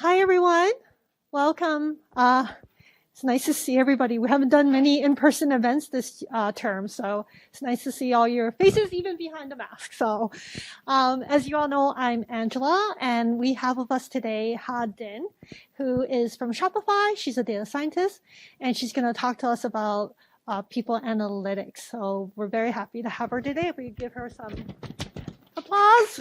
Hi, everyone. Welcome. It's nice to see everybody. We haven't done many in-person events this term, so it's nice to see all your faces, even behind the mask. So, as you all know, I'm Angela, and we have with us today Ha Din, who is from Shopify. She's a data scientist, and she's going to talk to us about people analytics. So we're very happy to have her today. If we give her some applause.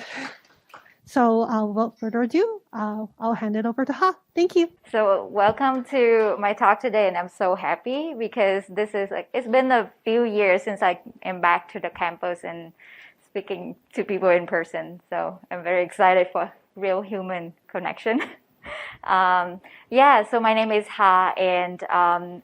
So without further ado, I'll hand it over to Ha. Thank you. So welcome to my talk today, and I'm so happy because it's been a few years since I am back to the campus and speaking to people in person. So I'm very excited for real human connection. So my name is Ha, and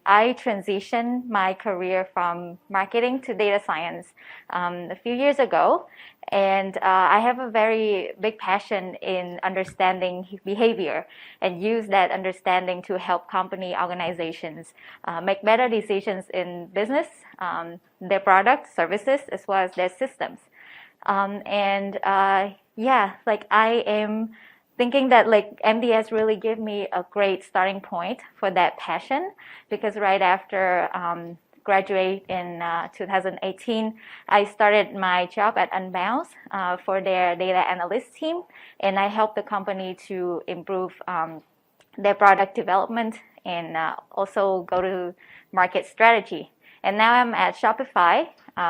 I transitioned my career from marketing to data science a few years ago. And I have a very big passion in understanding behavior and use that understanding to help company organizations make better decisions in business, their products, services, as well as their systems. I am thinking that MDS really gave me a great starting point for that passion, because right after graduate in 2018, I started my job at Unbounce for their data analyst team, and I helped the company to improve their product development and also go-to-market strategy. And now I'm at Shopify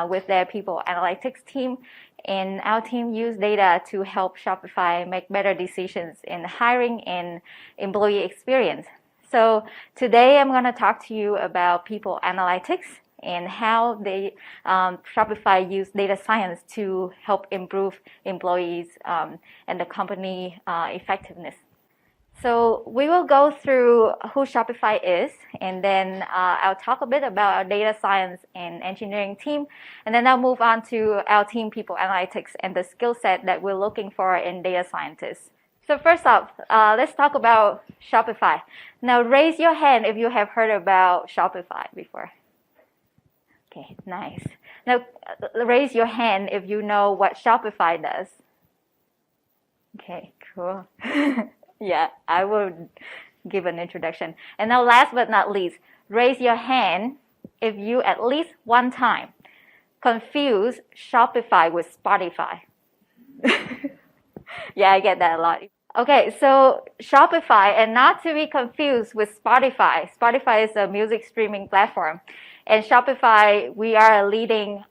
with their people analytics team, and our team use data to help Shopify make better decisions in hiring and employee experience. So today I'm going to talk to you about people analytics and how Shopify use data science to help improve employees and the company effectiveness. So we will go through who Shopify is, and then I'll talk a bit about our data science and engineering team, and then I'll move on to our team people analytics and the skill set that we're looking for in data scientists. So first off, let's talk about Shopify. Now raise your hand if you have heard about Shopify before. Okay, nice. Now raise your hand if you know what Shopify does. Okay, cool. Yeah, I will give an introduction. And now last but not least, raise your hand if you at least one time confuse Shopify with Spotify. Yeah, I get that a lot. Okay, so Shopify, and not to be confused with Spotify. Spotify is a music streaming platform. And Shopify, we are a leading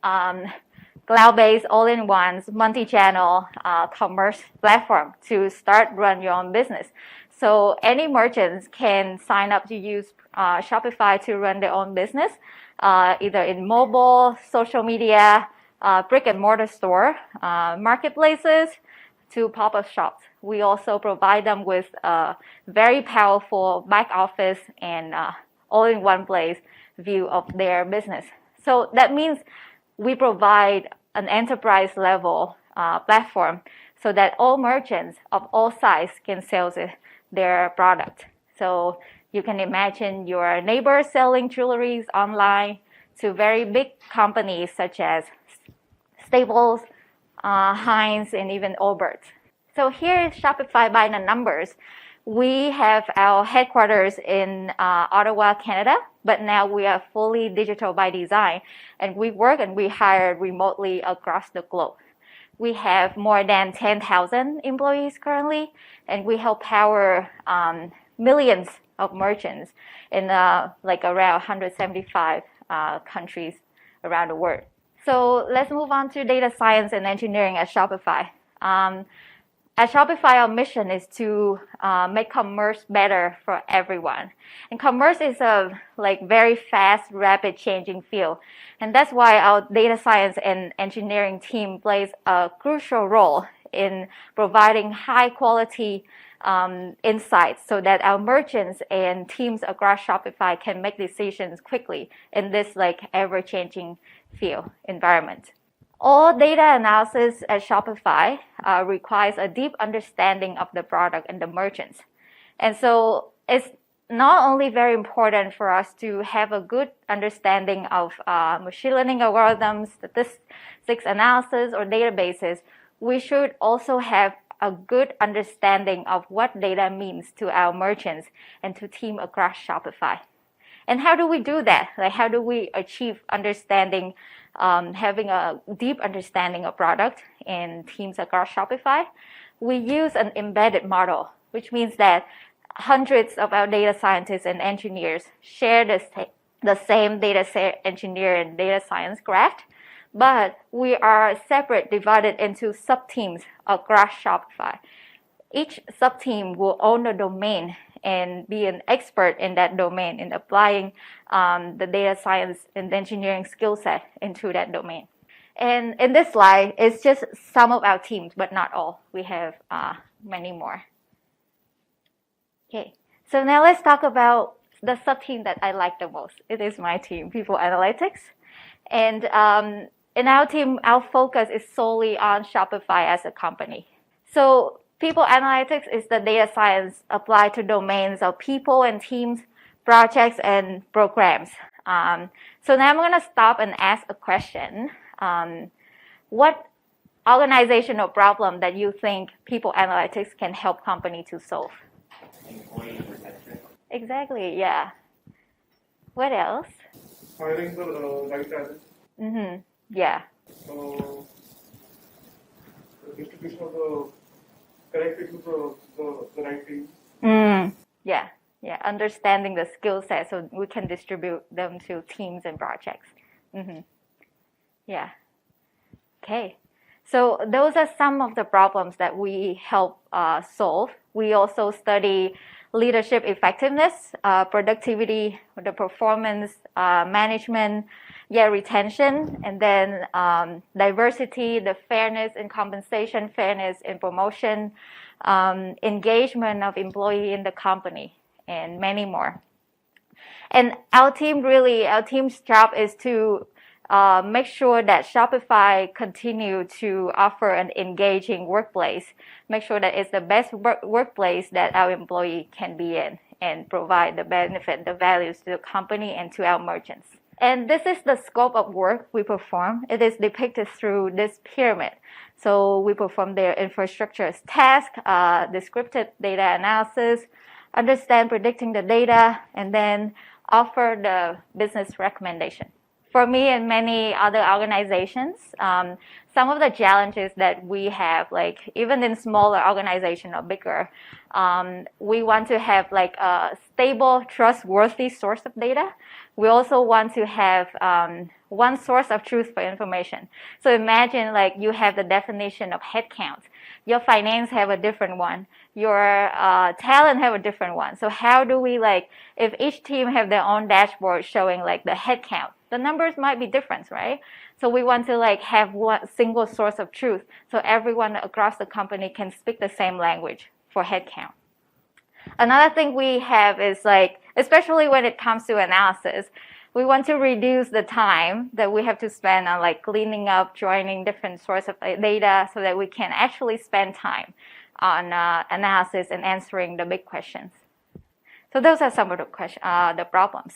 cloud-based, all-in-one, multi-channel commerce platform to run your own business. So any merchants can sign up to use Shopify to run their own business, either in mobile, social media, brick and mortar store, marketplaces, to pop-up shops. We also provide them with a very powerful back office and all-in-one place view of their business. So that means we provide an enterprise level platform so that all merchants of all sizes can sell their product. So you can imagine your neighbors selling jewelry online to very big companies such as Staples, Heinz, and even Allbirds. So here is Shopify by the numbers. We have our headquarters in Ottawa, Canada, but now we are fully digital by design, and we work and we hire remotely across the globe. We have more than 10,000 employees currently, and we help power millions of merchants in around 175 countries around the world. So let's move on to data science and engineering at Shopify. At Shopify, our mission is to make commerce better for everyone. And commerce is a very fast, rapid changing field. And that's why our data science and engineering team plays a crucial role in providing high quality insights so that our merchants and teams across Shopify can make decisions quickly in this ever-changing field environment. All data analysis at Shopify requires a deep understanding of the product and the merchants. And so it's not only very important for us to have a good understanding of machine learning algorithms, statistics analysis, or databases, we should also have a good understanding of what data means to our merchants and to team across Shopify. And how do we do that? Like, how do we achieve understanding, having a deep understanding of product in teams across Shopify? We use an embedded model, which means that hundreds of our data scientists and engineers share the same data engineer and data science graph, but we are separate, divided into sub-teams across Shopify. Each sub-team will own the domain and be an expert in that domain in applying the data science and engineering skill set into that domain. And in this slide, it's just some of our teams, but not all. We have many more. Okay, so now let's talk about the sub-team that I like the most. It is my team, People Analytics. And in our team, our focus is solely on Shopify as a company. So People Analytics is the data science applied to domains of people and teams, projects, and programs. So now I'm going to stop and ask a question. What organizational problem that you think People Analytics can help company to solve? Employee retention. Exactly, yeah. What else? Hiring the right talent. Mm-hmm. Yeah. The distribution of the correct people to the right team. Yeah. Understanding the skill set so we can distribute them to teams and projects. Mm-hmm. Yeah. Okay. So those are some of the problems that we help solve. We also study leadership effectiveness, productivity, the performance management, retention, and then diversity, the fairness in compensation, fairness in promotion, engagement of employee in the company, and many more. And our team's job is to make sure that Shopify continue to offer an engaging workplace, make sure that it's the best workplace that our employee can be in and provide the benefit, the values to the company and to our merchants. And this is the scope of work we perform. It is depicted through this pyramid. So we perform their infrastructure task, descriptive data analysis, understand predicting the data, and then offer the business recommendation. For me and many other organizations, some of the challenges that we have, like even in smaller organizations or bigger, we want to have like a stable, trustworthy source of data. We also want to have one source of truth for information. So imagine like you have the definition of headcount. Your finance have a different one. Your talent have a different one. So how do we if each team have their own dashboard showing like the headcount, the numbers might be different, right? So we want to have one single source of truth so everyone across the company can speak the same language for headcount. Another thing we have is especially when it comes to analysis, we want to reduce the time that we have to spend on cleaning up, joining different sources of data so that we can actually spend time on analysis and answering the big questions. So those are some of the problems.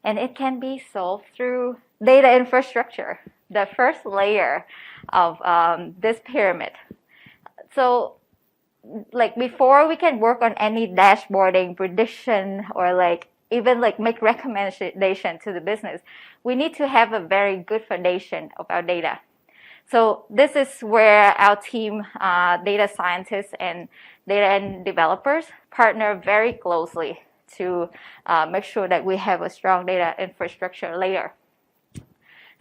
And it can be solved through data infrastructure, the first layer of this pyramid. So before we can work on any dashboarding, prediction, or even make recommendation to the business, we need to have a very good foundation of our data. So this is where our team, data scientists and data developers, partner very closely to make sure that we have a strong data infrastructure layer.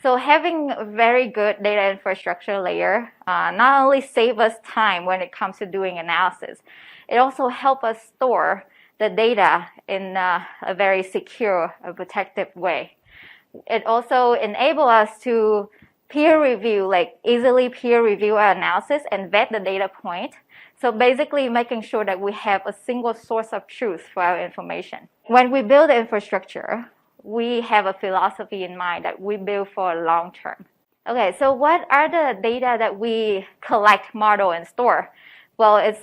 So having a very good data infrastructure layer not only save us time when it comes to doing analysis, it also help us store the data in a very secure and protective way. It also enable us to peer review, easily peer review our analysis and vet the data point. So basically making sure that we have a single source of truth for our information. When we build the infrastructure, we have a philosophy in mind that we build for a long term. Okay, so what are the data that we collect, model, and store? Well, it's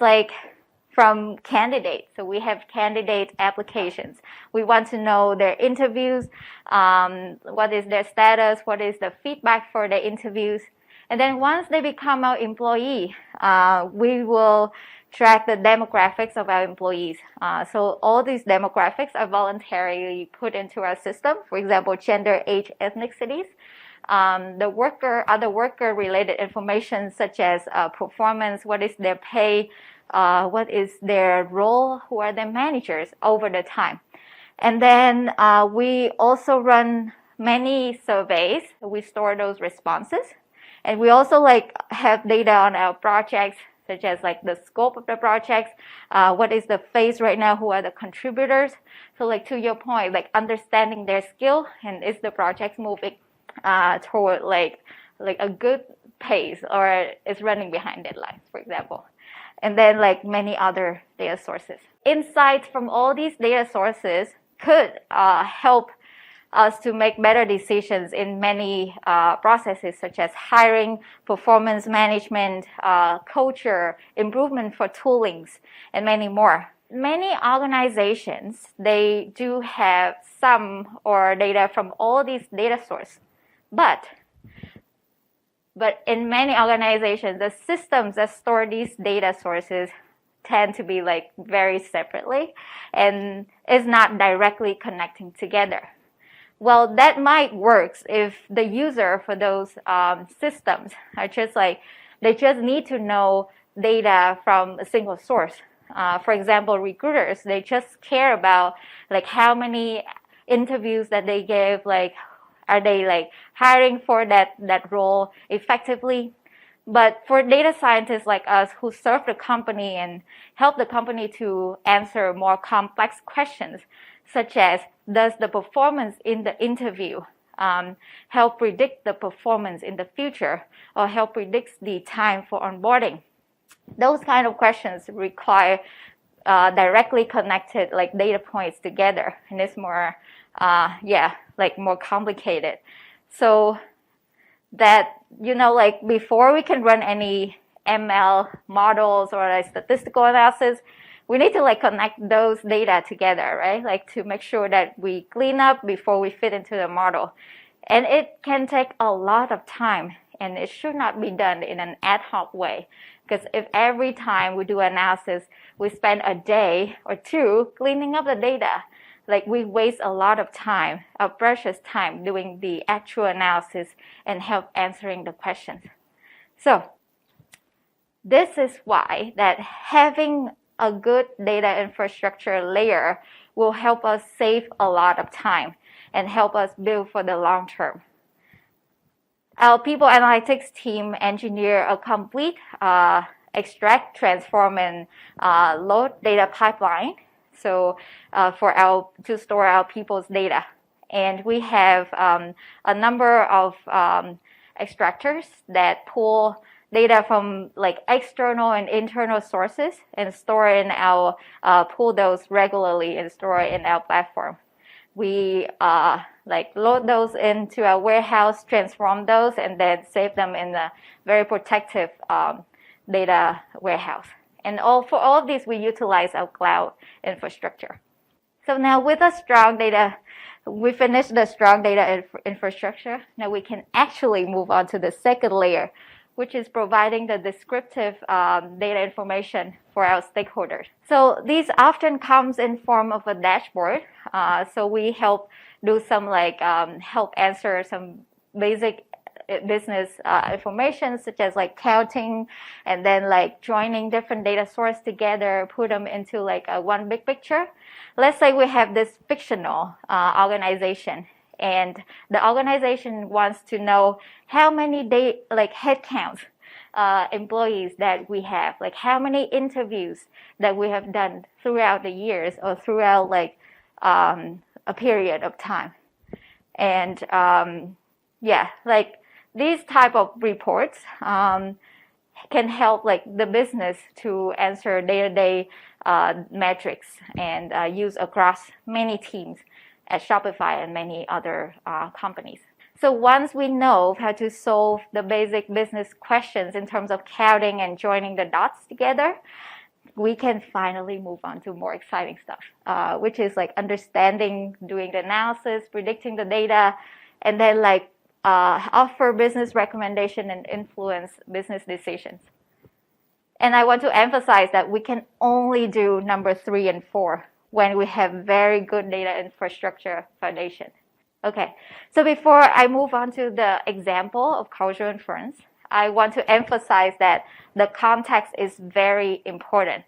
from candidates. So we have candidate applications. We want to know their interviews, what is their status, what is the feedback for the interviews. And then once they become our employee, we will track the demographics of our employees. So all these demographics are voluntarily put into our system. For example, gender, age, ethnicities. Other worker-related information such as performance, what is their pay, what is their role, who are their managers over the time. And then we also run many surveys. We store those responses. And we also have data on our projects, such as the scope of the projects, what is the phase right now, who are the contributors. So to your point, understanding their skill and is the project moving toward a good pace or is running behind deadlines, for example. And then many other data sources. Insights from all these data sources could help us to make better decisions in many processes such as hiring, performance management, culture, improvement for toolings, and many more. Many organizations, they do have some or data from all these data sources, but in many organizations, the systems that store these data sources tend to be very separately and is not directly connecting together. Well, that might work if the user for those systems are just they just need to know data from a single source. For example, recruiters, they just care about how many interviews that they give, are they hiring for that role effectively? But for data scientists like us who serve the company and help the company to answer more complex questions, such as does the performance in the interview help predict the performance in the future or help predict the time for onboarding? Those kind of questions require directly connected data points together, and it's more more complicated. So that before we can run any ML models or statistical analysis, we need to connect those data together, right? To make sure that we clean up before we fit into the model. And it can take a lot of time, and it should not be done in an ad hoc way. Because if every time we do analysis, we spend a day or two cleaning up the data, we waste a lot of time, our precious time, doing the actual analysis and help answering the questions. So this is why that having a good data infrastructure layer will help us save a lot of time and help us build for the long term. Our people analytics team engineer a complete extract, transform, and load data pipeline. So to store our people's data. And we have a number of extractors that pull data from external and internal sources and pull those regularly and store it in our platform. We load those into our warehouse, transform those, and then save them in a very protective data warehouse. And for all of these, we utilize our cloud infrastructure. So now with a strong data, we finished the strong data infrastructure. Now we can actually move on to the second layer, which is providing the descriptive data information for our stakeholders. So these often comes in form of a dashboard. So we help do some help answer some basic business information, such as counting and then joining different data sources together, put them into one big picture. Let's say we have this fictional organization, and the organization wants to know how many headcounts employees that we have, how many interviews that we have done throughout the years or throughout a period of time. And these type of reports can help the business to answer day-to-day metrics and use across many teams at Shopify and many other companies. So once we know how to solve the basic business questions in terms of counting and joining the dots together, we can finally move on to more exciting stuff, which is understanding, doing the analysis, predicting the data, and then offer business recommendation and influence business decisions. And I want to emphasize that we can only do number 3 and 4 when we have very good data infrastructure foundation. Okay, so before I move on to the example of cultural inference, I want to emphasize that the context is very important.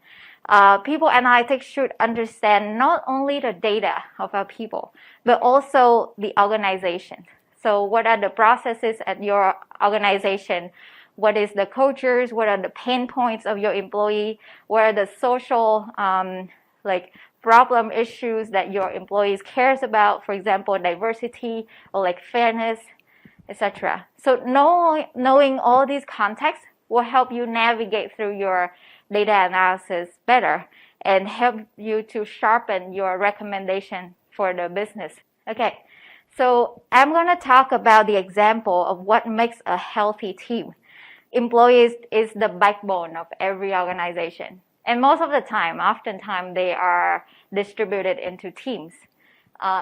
People analytics should understand not only the data of our people, but also the organization. So what are the processes at your organization? What is the cultures? What are the pain points of your employee? What are the social problem issues that your employees cares about? For example, diversity or like fairness, etc. So knowing all these contexts will help you navigate through your data analysis better and help you to sharpen your recommendation for the business. Okay, so I'm going to talk about the example of what makes a healthy team. Employees is the backbone of every organization. And most of the time, oftentimes, they are distributed into teams.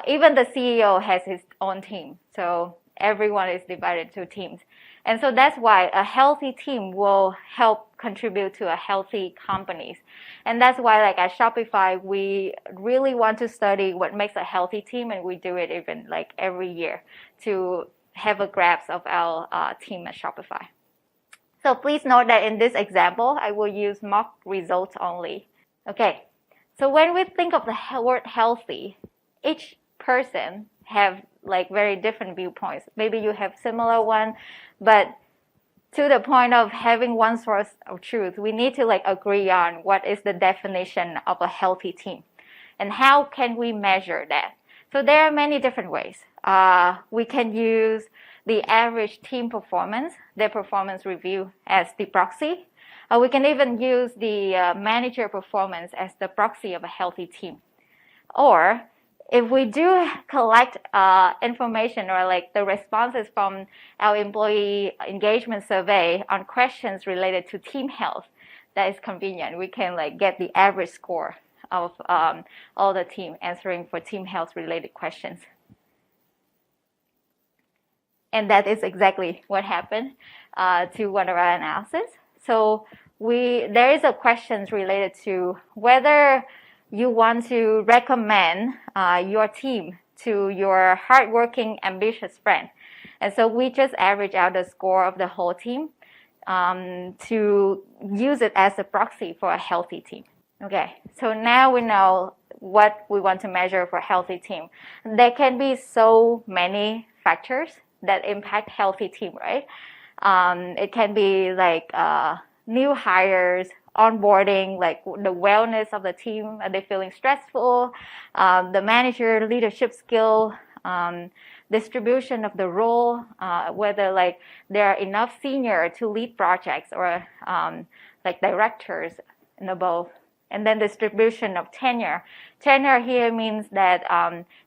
Even the CEO has his own team. So everyone is divided into teams. And so that's why a healthy team will help contribute to a healthy companies. And that's why like at Shopify, we really want to study what makes a healthy team, and we do it even like every year to have a grasp of our team at Shopify. So please note that in this example, I will use mock results only. Okay, so when we think of the word healthy, each person have like very different viewpoints. Maybe you have similar one, but to the point of having one source of truth, we need to like agree on what is the definition of a healthy team and how can we measure that. So there are many different ways. We can use the average team performance, their performance review as the proxy. We can even use the manager performance as the proxy of a healthy team. Or if we do collect information or like the responses from our employee engagement survey on questions related to team health, that is convenient. We can like get the average score of all the team answering for team health related questions. And that is exactly what happened to one of our analysis. So there is a question related to whether you want to recommend your team to your hardworking, ambitious friend. And so we just average out the score of the whole team to use it as a proxy for a healthy team. Okay, so now we know what we want to measure for a healthy team. There can be so many factors that impact healthy team, right? It can be like new hires, onboarding, like the wellness of the team, are they feeling stressful, the manager leadership skill, distribution of the role, whether like there are enough senior to lead projects or like directors and above. And then distribution of tenure. Tenure here means that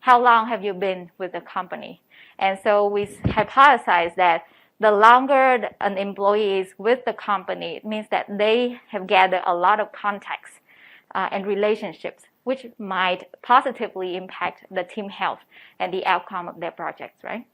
how long have you been with the company? And so we hypothesize that the longer an employee is with the company, it means that they have gathered a lot of contacts and relationships, which might positively impact the team health and the outcome of their projects, right?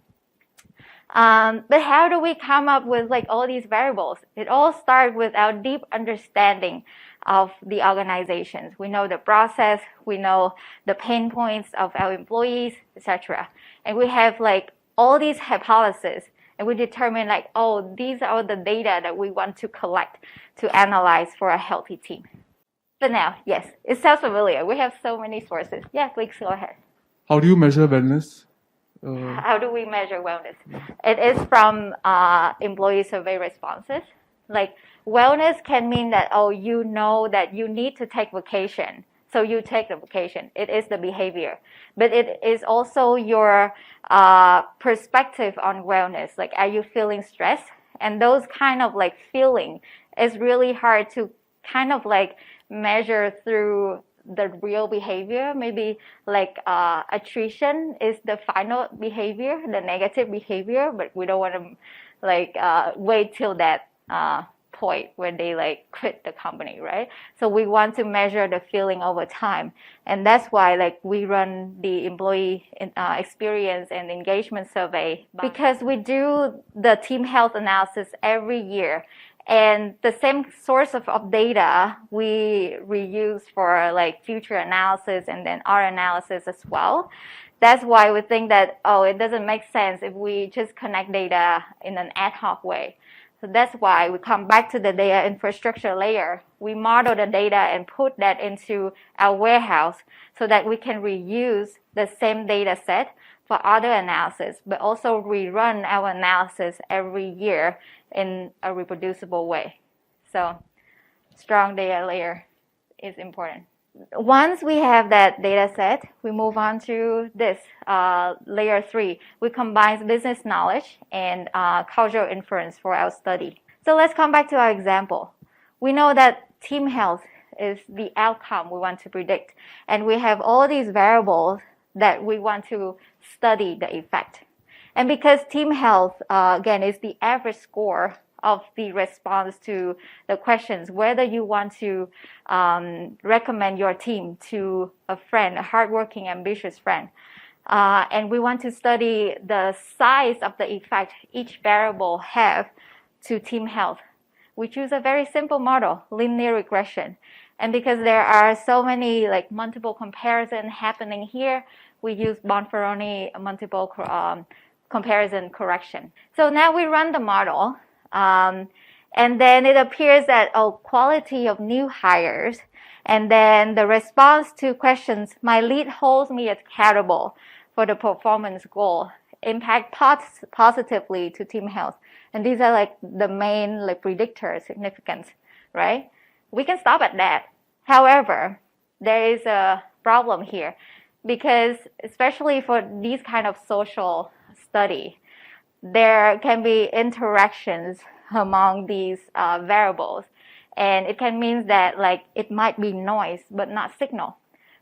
But how do we come up with like all these variables? It all starts with our deep understanding of the organizations. We know the process, we know the pain points of our employees, etc. And we have like all these hypotheses, and we determine like, oh, these are the data that we want to collect to analyze for a healthy team. But now, yes, it sounds familiar. We have so many sources. Yeah, please go ahead. How do you measure wellness? How do we measure wellness? It is from employee survey responses. Like wellness can mean that, oh, you know that you need to take vacation. So you take the vacation. It is the behavior. But it is also your perspective on wellness. Like, are you feeling stressed? And those kind of like feeling is really hard to kind of like measure through the real behavior. Maybe like attrition is the final behavior, the negative behavior, but we don't want to like wait till that point where they like quit the company, right? So we want to measure the feeling over time. And that's why like we run the employee experience and engagement survey, because we do the team health analysis every year. And the same source of data we reuse for like future analysis and then our analysis as well. That's why we think that, it doesn't make sense if we just connect data in an ad hoc way. So that's why we come back to the data infrastructure layer. We model the data and put that into our warehouse so that we can reuse the same data set for other analysis, but also rerun our analysis every year in a reproducible way. So strong data layer is important. Once we have that data set, we move on to this, layer 3. We combine business knowledge and cultural inference for our study. So let's come back to our example. We know that team health is the outcome we want to predict. And we have all these variables that we want to study the effect. And because team health, again, is the average score of the response to the questions, whether you want to recommend your team to a friend, a hardworking, ambitious friend. And we want to study the size of the effect each variable have to team health. We choose a very simple model, linear regression. And because there are so many like multiple comparisons happening here, we use Bonferroni multiple comparison correction. So now we run the model. And then it appears that, quality of new hires, and then the response to questions, my lead holds me accountable for the performance goal, impact positively to team health. And these are like the main like predictor significance, right? We can stop at that. However, there is a problem here because especially for these kind of social study, there can be interactions among these variables, and it can mean that like it might be noise but not signal.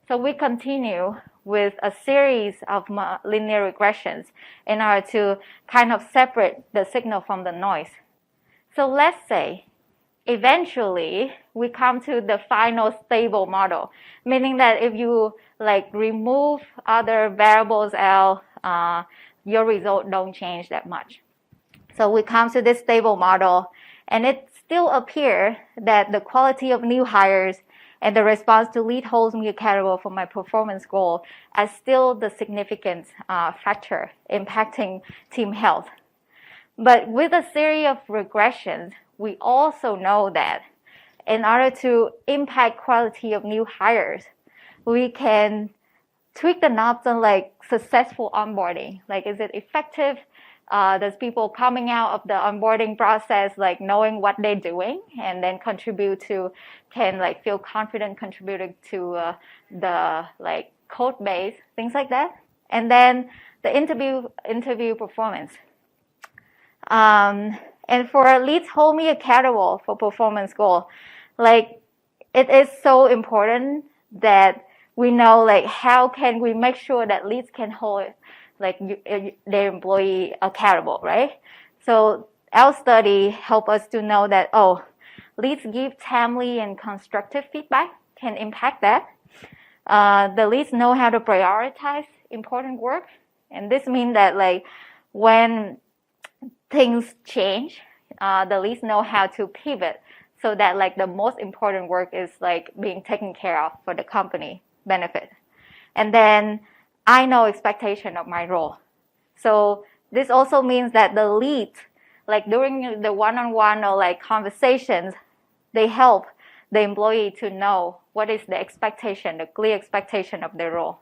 So we continue with a series of linear regressions in order to kind of separate the signal from the noise. So let's say eventually we come to the final stable model, meaning that if you like remove other variables out, your result don't change that much. So we come to this stable model, and it still appears that the quality of new hires and the response to lead holds me accountable for my performance goal as still the significant factor impacting team health. But with a series of regressions, we also know that in order to impact quality of new hires, we can tweak the knobs on like successful onboarding. Like, is it effective? Does people coming out of the onboarding process like knowing what they're doing and then can like feel confident contributing to the like code base, things like that. And then the interview performance. And for leads hold me accountable for performance goal, like it is so important that we know like how can we make sure that leads can hold like their employee accountable, right? So our study helped us to know that leads give timely and constructive feedback can impact that. The leads know how to prioritize important work, and this means that like when things change, the leads know how to pivot so that like the most important work is like being taken care of for the company benefit. And then I know expectation of my role. So this also means that the lead, like during the one-on-one or like conversations, they help the employee to know what is the expectation, the clear expectation of their role.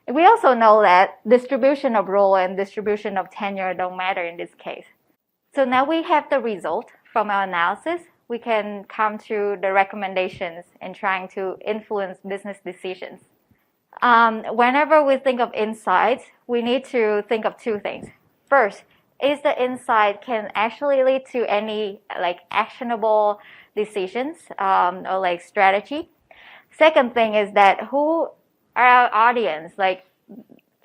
And we also know that distribution of role and distribution of tenure don't matter in this case. So now we have the result from our analysis. We can come to the recommendations and trying to influence business decisions. Whenever we think of insights, we need to think of two things. First, is the insight can actually lead to any like actionable decisions or like strategy. Second thing is that who are our audience? Like,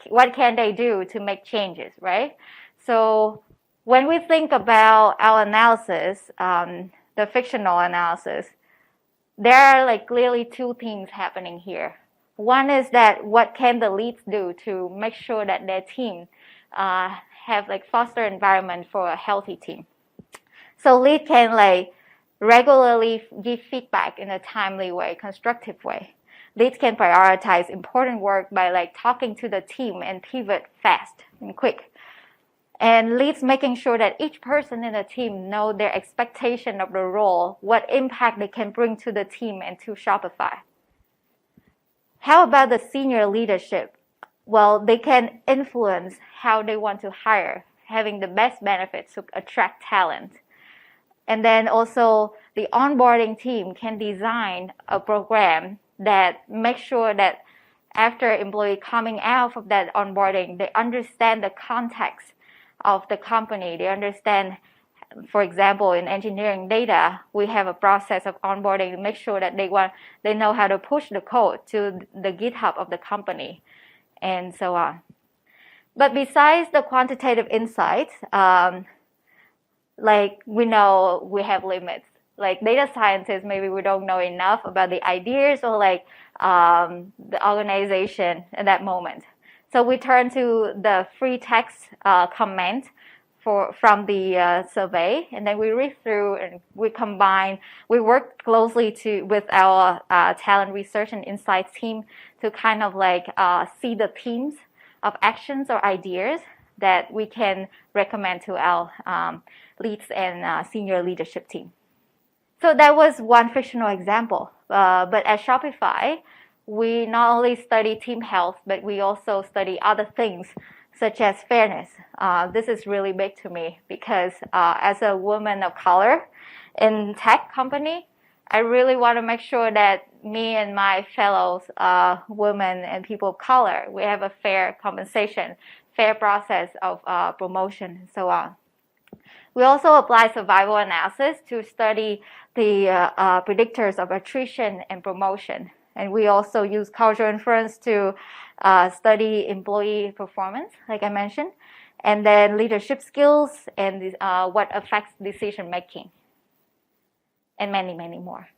what can they do to make changes, right? So when we think about our analysis, the the fictional analysis, there are like clearly two things happening here. One is that what can the leads do to make sure that their team have like foster environment for a healthy team. So lead can like regularly give feedback in a timely way, constructive way. Leads can prioritize important work by like talking to the team and pivot fast and quick. And leads making sure that each person in the team know their expectation of the role, what impact they can bring to the team and to Shopify. How about the senior leadership? Well, they can influence how they want to hire, having the best benefits to attract talent. And then also the onboarding team can design a program that makes sure that after employee coming out of that onboarding, they understand the context of the company. They understand, for example, in engineering data, we have a process of onboarding to make sure that they know how to push the code to the GitHub of the company, and so on. But besides the quantitative insights, like we know we have limits. Like data scientists, maybe we don't know enough about the ideas or like the organization at that moment. So we turn to the free text comment from the survey, and then we read through and we combine. We work closely with our talent research and insights team to kind of like see the themes of actions or ideas that we can recommend to our leads and senior leadership team. So that was one fictional example. But at Shopify, we not only study team health, but we also study other things such as fairness. This is really big to me because as a woman of color in tech company, I really want to make sure that me and my fellows women and people of color, we have a fair compensation, fair process of promotion, and so on. We also apply survival analysis to study the predictors of attrition and promotion. And we also use cultural inference to study employee performance, like I mentioned, and then leadership skills and what affects decision making, and many, many more.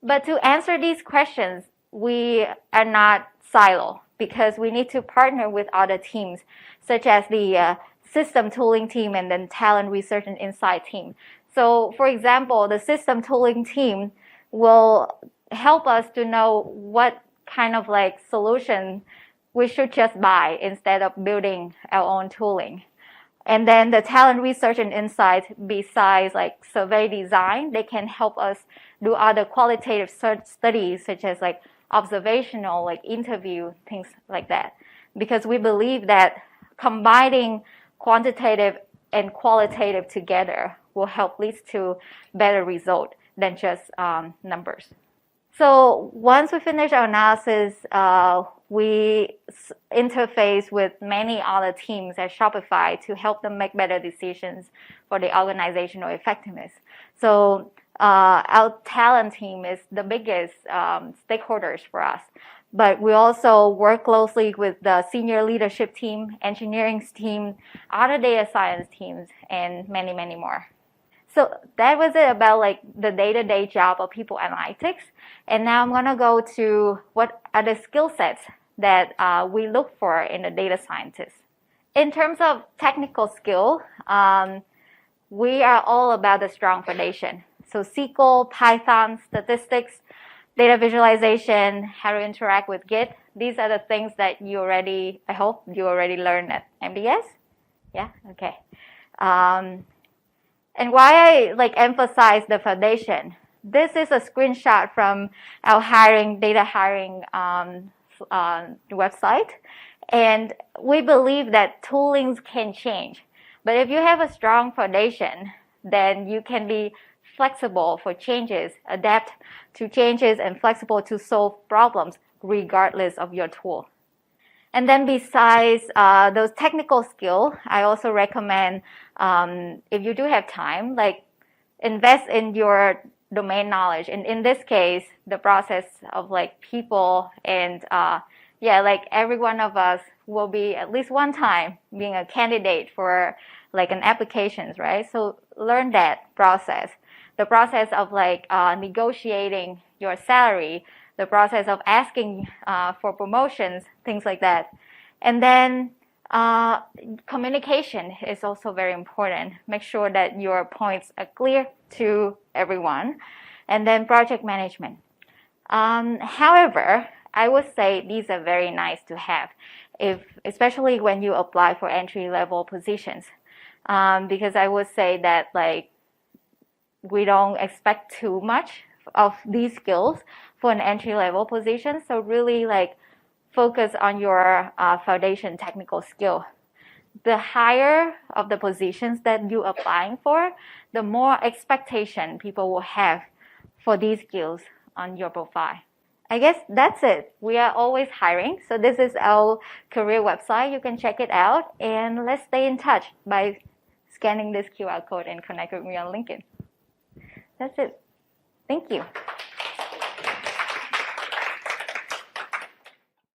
But to answer these questions, we are not silo because we need to partner with other teams, such as the system tooling team and then talent research and insight team. So for example, the system tooling team will help us to know what kind of like solution we should just buy instead of building our own tooling. And then the talent research and insight, besides like survey design, they can help us do other qualitative studies such as like observational, like interview, things like that. Because we believe that combining quantitative and qualitative together will help lead to better result than just numbers. So once we finish our analysis, we interface with many other teams at Shopify to help them make better decisions for the organizational effectiveness. So our talent team is the biggest stakeholders for us. But we also work closely with the senior leadership team, engineering team, other data science teams, and many, many more. So that was it about like the day-to-day job of people analytics. And now I'm going to go to what are the skill sets that we look for in a data scientist. In terms of technical skill, we are all about the strong foundation. So SQL, Python, statistics, data visualization, how to interact with Git. These are the things that I hope you already learned at MBS. Yeah, okay. And why I emphasize the foundation. This is a screenshot from our data hiring website. And we believe that toolings can change. But if you have a strong foundation, then you can be flexible for changes, adapt to changes, and flexible to solve problems regardless of your tool. And then besides those technical skills, I also recommend, if you do have time, invest in your domain knowledge. And in this case, the process of people and every one of us will be at least one time being a candidate for an applications, right? So learn that process. the process of like negotiating your salary, the process of asking for promotions, things like that. And then communication is also very important. Make sure that your points are clear to everyone. And then project management. However, I would say these are very nice to have, especially when you apply for entry-level positions. Because I would say that like we don't expect too much of these skills for an entry-level position. So really like focus on your foundation technical skill. The higher of the positions that you're applying for, the more expectation people will have for these skills on your profile. I guess that's it. We are always hiring. So this is our career website. You can check it out. And let's stay in touch by scanning this QR code and connect with me on LinkedIn. That's it. Thank you.